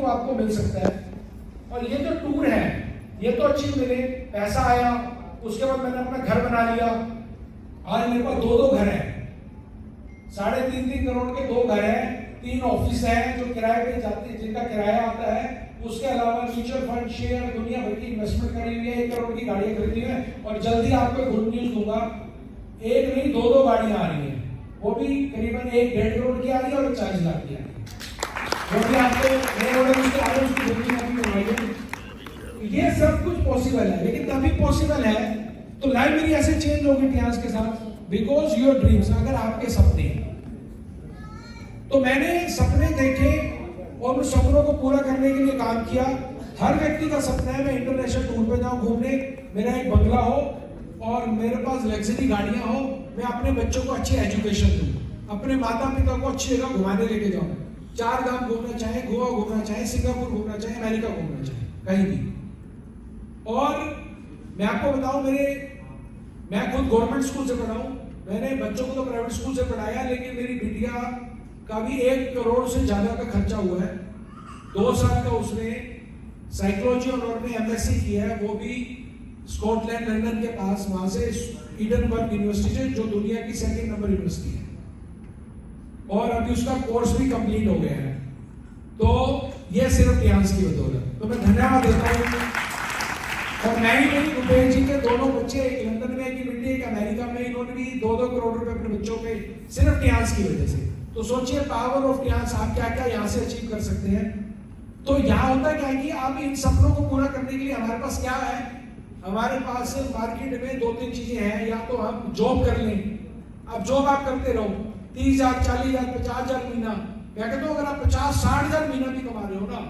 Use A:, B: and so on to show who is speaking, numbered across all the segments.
A: तो आपको मिल सकता है। और ये जो टूर है ये तो अच्छी मिले, पैसा आया, उसके बाद मैंने अपना घर बना लिया। आज मेरे पास दो घर हैं, 3.5 करोड़ के 2 घर हैं, 3 ऑफिस हैं जो किराए पे जाते, जिनका किराया आता है। उसके अलावा म्यूचुअल फंड, शेयर, दुनिया भर की इन्वेस्टमेंट करी हुई है, 1 करोड़ की गाड़ियां खरीदी है। और जल्दी आपको गुड न्यूज दूंगा, एक नहीं 2 गाड़ियां आ रही हैं, वो भी करीबन 1.5 करोड़ की आ रही है और 40 लाख की आ रही है, जो भी आपको ये सब कुछ पॉसिबल है। लेकिन तभी पॉसिबल है तो लाइफ मेरी ऐसे चेंज होगी इतिहास के साथ, बिकॉज योर ड्रीम्स, अगर आपके सपने, तो मैंने सपने देखे और उन सपनों को पूरा करने के लिए काम किया। हर व्यक्ति का सपना है मैं इंटरनेशनल टूर पे जाऊं घूमने, मेरा एक बंगला हो और मेरे पास लग्जरी गाड़ियां हो, मैं अपने बच्चों को अच्छी एजुकेशन दूं, अपने माता पिता को अच्छी जगह घुमाने लेके जाऊं, 4 धाम घूमना चाहे, गोवा घूमना चाहे, सिंगापुर घूमना चाहे, अमेरिका घूमना चाहे, कहीं भी। और मैं आपको बताऊं, मैं खुद गवर्नमेंट स्कूल से पढ़ा हूं, मैंने बच्चों को तो प्राइवेट स्कूल से पढ़ाया, लेकिन मेरी बिटिया का भी 1 करोड़ से ज्यादा का खर्चा हुआ है। 2 साल का उसने साइकोलॉजी और उसने एमएससी किया है, वो भी स्कॉटलैंड लंदन के पास, वहां से ईडनबर्ग यूनिवर्सिटी से, जो दुनिया की 2nd नंबर यूनिवर्सिटी है, और अभी उसका कोर्स भी कंप्लीट हो गया है। तो यह सिर्फ टियांस की बदौलत, तो मैं धन्यवाद देता हूं। और मैं ही नहीं, रुपेश जी के दोनों बच्चे, एक लंदन में, एक बेटी, एक अमेरिका में, इन्होंने भी 2-2 करोड़ रुपए अपने बच्चों पे सिर्फ टियांस की वजह से। तो सोचिए पावर ऑफ टियांस, आप क्या क्या यहाँ से अचीव कर सकते हैं। तो यहाँ होता क्या है कि आप इन सपनों को पूरा करने के लिए हमारे पास क्या है, हमारे पास मार्केट में 2-3 चीजें हैं। या तो हम जॉब कर लें, अब जॉब आप करते रहो 30,000, 40,000, 50,000 महीना, मैं कहता हूँ अगर आप 50-60 हजार महीना भी कमा रहे हो ना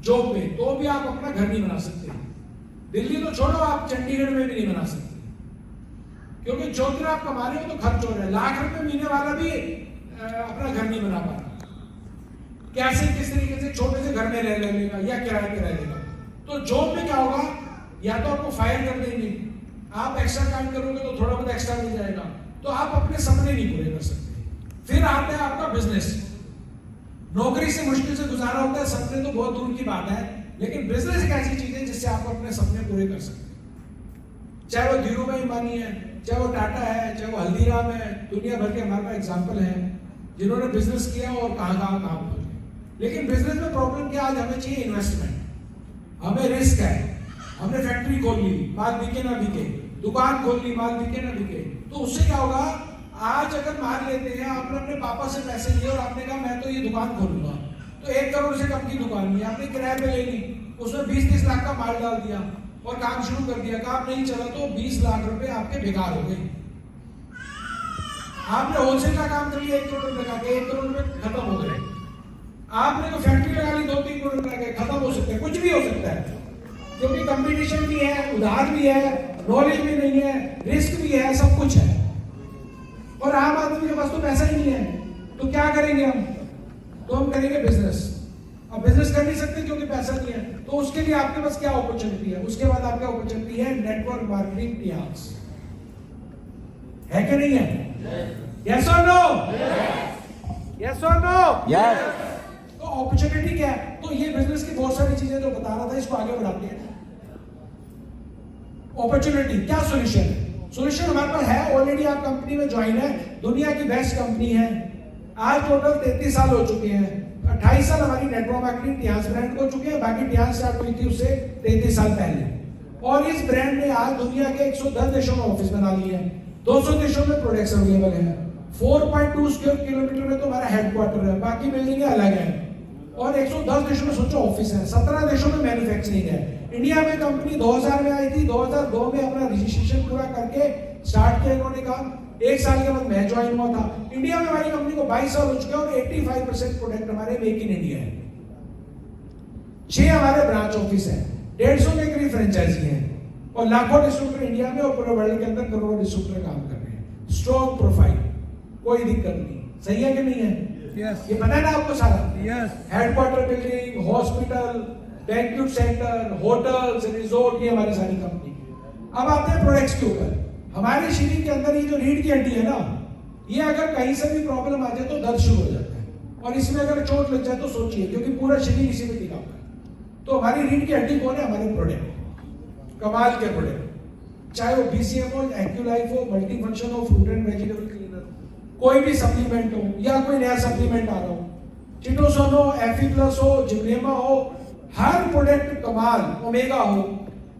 A: जॉब में, तो भी आप अपना घर नहीं बना सकते। दिल्ली तो छोड़ो, आप चंडीगढ़ में भी नहीं बना सकते, क्योंकि जो दिन आप कमा रहे हो तो खर्च हो रहा है। लाख रुपए महीने वाला भी अपना घर नहीं बना पा रहा, कैसे किस तरीके से छोटे से घर में रह लेगा या किराए पे रह लेगा। तो जॉब में क्या होगा, या तो आपको फायर कर देंगे, आप एक्स्ट्रा काम करोगे तो थोड़ा बहुत एक्स्ट्रा मिल जाएगा, तो आप अपने सपने नहीं पूरे कर सकते। फिर आता है आपका बिजनेस, नौकरी से मुश्किल से गुजारा होता है, सपने तो बहुत दूर की बात है, लेकिन बिजनेस एक ऐसी चीज है जिससे आप अपने सपने पूरे कर सकते हैं। चाहे वो धीरू भाई अंबानी है, चाहे वो टाटा है, चाहे वो हल्दीराम है, दुनिया भर के हमारे पास एग्जाम्पल है जिन्होंने बिजनेस किया और कहां काम कर। लेकिन बिजनेस में प्रॉब्लम क्या, आज हमें चाहिए इन्वेस्टमेंट, हमें रिस्क है। हमने फैक्ट्री खोल ली, माल बिके ना बिके, दुकान खोल ली, माल बिके ना बिके, तो उससे क्या होगा, आज अगर मान लेते हैं आपने अपने पापा से पैसे लिए और आपने कहा मैं तो ये दुकान खोलूंगा, तो 1 करोड़ से कम की दुकान नहीं, आपने किराए पे ले ली, उसमें 20-30 लाख का माल डाल दिया और काम शुरू कर दिया, काम नहीं चला तो 20 लाख रुपए आपके बेकार हो गए। आपने होलसेल का काम कर लिया 1 करोड़ रुपए का, 1 करोड़ रुपए खत्म हो गए। आपने तो फैक्ट्री लगा ली 2-3 करोड़ रुपए का, खत्म हो सकते हैं, कुछ भी हो सकता है, क्योंकि कंपटीशन भी है, उधार भी है, नॉलेज भी नहीं है, रिस्क भी है, सब कुछ है। और आम आदमी के पास तो पैसा ही नहीं है, तो क्या करेंगे हम, तो हम करेंगे बिजनेस। अब बिजनेस कर नहीं सकते क्योंकि पैसा नहीं है, तो उसके लिए आपके पास क्या अपॉर्चुनिटी है, उसके बाद आपका अपॉर्चुनिटी है नेटवर्क मार्केटिंग टियांस, है कि नहीं है? यस और नो? यस और नो?
B: यस।
A: तो अपॉर्चुनिटी क्या है, तो ये बिजनेस की बहुत सारी चीजें जो बता रहा था, इसको आगे बढ़ाते हैं। अपॉर्चुनिटी क्या, सोल्यूशन है, सोल्यूशन हमारे पास है, ऑलरेडी आप कंपनी में ज्वाइन है, दुनिया की बेस्ट कंपनी है, आज टोटल 33 साल हो चुके हैं, 28 साल हमारी नेटवर्क मार्केटिंग टियांस ब्रांड हो चुके हैं, बाकी टियांस स्टार्ट हुई थी उससे 33 साल पहले। और इस ब्रांड ने आज दुनिया के 110 देशों में ऑफिस बना लिए हैं, 200 देशों में प्रोडक्ट्स अवेलेबल है, 4.2 स्क्वायर किलोमीटर में तो हमारा हेडक्वार्टर है, बाकी बिल्डिंगें अलग हैं, और 110 देशों में सोचो ऑफिस है, 17 देशों में मैन्युफैक्चरिंग है। इंडिया में कंपनी 2000 में आई थी, 2002 में अपना रजिस्ट्रेशन पूरा करके स्टार्ट किया इन्होंने काम, 1 साल के बाद मैं ज्वाइन हुआ था। इंडिया में हमारी कंपनी को 22 साल हो चुके हैं और 85% प्रोडक्ट हमारे मेक इन इंडिया है। 6 हमारे ब्रांच ऑफिस है, 150 के करीब फ्रेंचाइजी है, और लाखों डिस्ट्रीब्यूटर इंडिया में और पूरे वर्ल्ड के अंदर करोड़ों डिस्ट्रीब्यूटर काम कर रहे हैं। स्ट्रॉन्ग प्रोफाइल, कोई दिक्कत नहीं, सही है कि नहीं है?
B: यस।
A: ये पता है ना आपको सारा?
B: Yes.
A: Headquarter building, hospital, banquet centre, hotels, resort, ये हमारी सारी कंपनी। अब आते हैं प्रोडक्ट्स के ऊपर। हमारे शरीर के अंदर ये जो रीढ़ की हड्डी है ना, ये अगर कहीं से भी प्रॉब्लम आ जाए तो दर्द शुरू हो जाता है, और इसमें अगर चोट लग जाए तो सोचिए, क्योंकि पूरा शरीर इसी में टिका हुआ है। तो हमारी रीढ़ की हड्डी कौन है? हमारे प्रोडक्ट, कमाल के प्रोडक्ट, चाहे वो BCM हो, एक्यूलाइफ हो, मल्टी फंक्शन हो, फ्रूट एंड वेजिटेबल क्लीनर, कोई भी सप्लीमेंट हो या कोई नया सप्लीमेंट आ रहा हो, चिटोसन हो, Fe+ हो, जिम्नेमा हो, हर प्रोडक्ट कमाल, ओमेगा हो,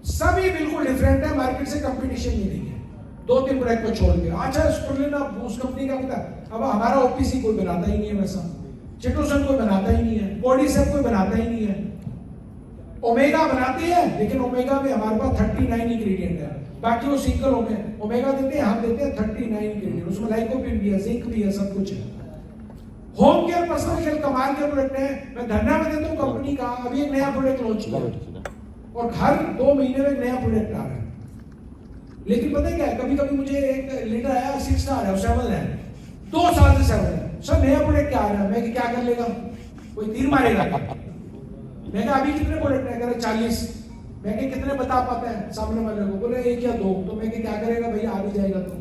A: सभी बिल्कुल डिफरेंट है, मार्केट से कंपटीशन ही नहीं है, 2-3 प्रोडक्ट को छोड़ के। अच्छा स्पुरलिन बूस्ट कंपनी का पता, अब हमारा OPC कोई बनाता ही नहीं है, वैसा चिटोसन कोई बनाता ही नहीं है, बॉडीसेप कोई बनाता ही नहीं है, ओमेगा बनाते हैं लेकिन ओमेगा में हमारे पास 39 इंग्रेडिएंट है, बाकी वो सिंगल ओमेगा देते हैं, हम देते हैं 39 इंग्रेडिएंट, उसमें लाइकोपीन भी है, जिंक भी है, सब कुछ है। होम केयर पर्सनल केयर कमाल के प्रोडक्ट है, मैं धन्यवाद देता हूँ कंपनी का, अभी एक नया प्रोडक्ट लॉन्च किया और हर 2 महीने में एक नया प्रोडक्ट आ रहा है। लेकिन पता है क्या, कभी कभी मुझे एक लीटर आया 6 स्टार है, 7 है, 2 साल से 7 है, सर नया प्रोडक्ट क्या आ रहा है, मैं क्या कर लेगा, कोई तीर मारेगा? मैं कहा अभी कितने प्रोडक्ट है? कह रहे 40। मैं कहा कितने बता पाता है सामने वाले को? बोले 1 या 2। तो मैं क्या करेगा भैया, आ भी जाएगा तो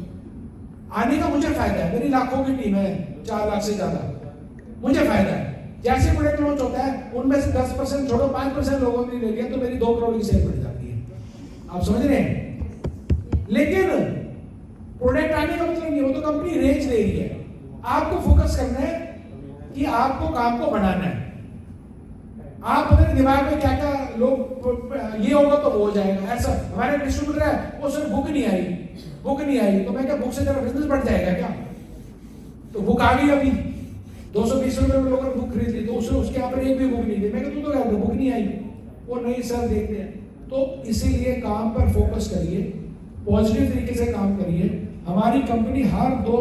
A: आने का मुझे फायदा है, मेरी लाखों की टीम है, 4 लाख से ज्यादा, मुझे फायदा है। जैसे प्रोडक्ट लॉन्च होता है उनमें से 10% छोड़ो, 5% लोगों ने ले लिया तो मेरी 2 करोड़ की सेल बढ़ जाती है, आप समझ रहे हैं? लेकिन प्रोडक्ट आने का मतलब नहीं, वो तो कंपनी रेंज दे रही है, आपको फोकस करना है कि आपको काम को बढ़ाना है। आप अपने दिमाग में क्या क्या लोग ये होगा तो वो हो जाएगा, ऐसा हमारे डिस्ट्रीब्यूटर है वो सर बुक नहीं आई, तो मैं क्या बुक से तेरा बिजनेस बढ़ जाएगा क्या? तो बुक आ गई अभी 220 रुपए में लोगों ने बुक खरीद ली, तो उसके यहाँ पर एक भी बुक नहीं थी, मैं तू तो क्या बुक नहीं आई, वो नहीं सर देखते हैं। तो इसीलिए काम पर फोकस करिए, पॉजिटिव तरीके से काम करिए। हमारी कंपनी हर 2